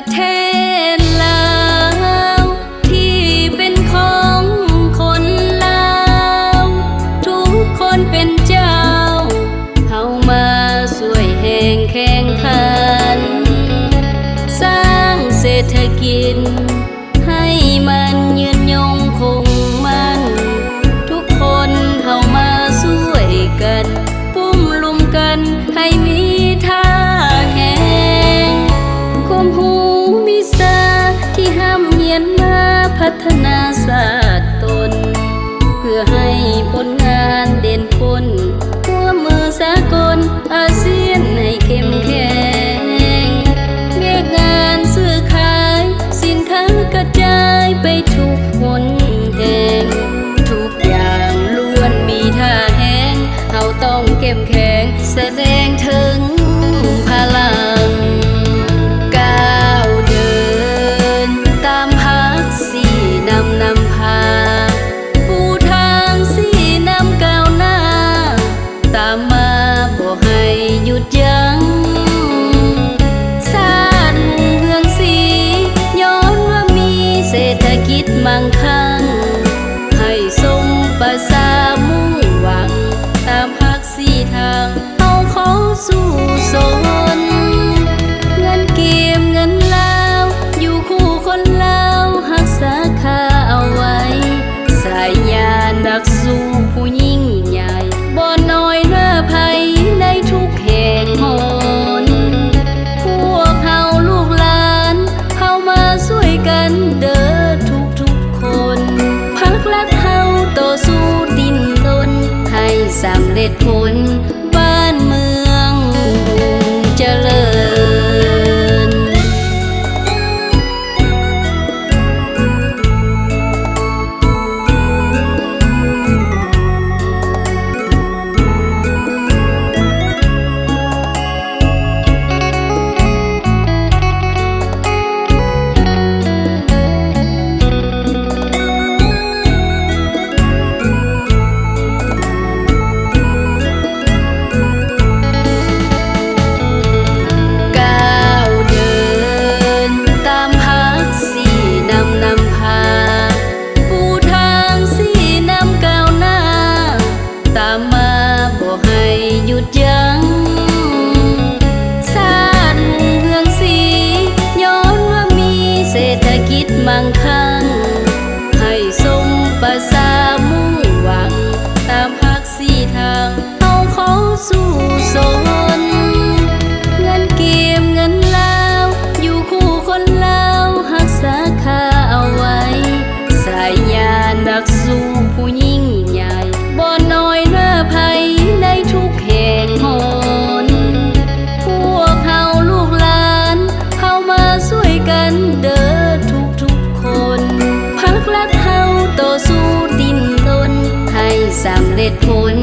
เทศลาวที่เป็นของคนลาวทุกคนเป็นเจ้าเข้ามาช่วยแห่งแข่งขันสร้างเศรษฐกิจให้มันยืนยงคงมันทุกคนเข้ามาช่วยกันปุ้มลุมกันให้มีท่าแห่งความหูมีสาที่ห้ามเหียนมาพัฒนาศาสตร์ตนเพื่อให้ผลงานเด่นพ้นร่วมมือสากลอาเซียนให้เข้มแข็งแยกงานซื้อขายสินค้ากระจายไปทุกหนแห่งทุกอย่างล้วนมีท่าแห่งเราต้องเข้มแข็งแสดงถึงพลังก้าวเดินตามพักสี่นำพาปูทางสี่นำก้าวหน้าตามมาบ่ให้หยุดยั้งสร้างเมืองสีย้อนว่ามีเศรษฐกิจมั่งคั่งให้สมประสามุ่งหวังตามพักสี่ทางเอาเขาสู่สนเงินเก็บเงินลาวอยู่คู่คนลาวหักษาคาเอาไว้สายยานักสู้ผู้ยิ่งใหญ่บ่น้อยหน้าภัยในทุกแห่งหนพวกเฮาลูกหลานเฮามาช่วยกันเด้อทุกคนพักรักเฮาต่อสู้ดิ้นรนให้สำเร็จผลบ้านเมืองเจริญมั่งคั่งให้สมประสามุ่งหวังตามพักสี่ทางเอาเขาสู่สนเงินเก็บเงินลาวอยู่คู่คนลาวหักษาคาเอาไว้สายยานักสู้ผู้ยิ่งใหญ่บ่น้อยหน้าภัยในทุกแห่งหนพวกเฮาลูกหลานเฮามาช่วยกันเด้อคนพักรักเฮาต่อสู้ดิ้นรนให้สำเร็จผล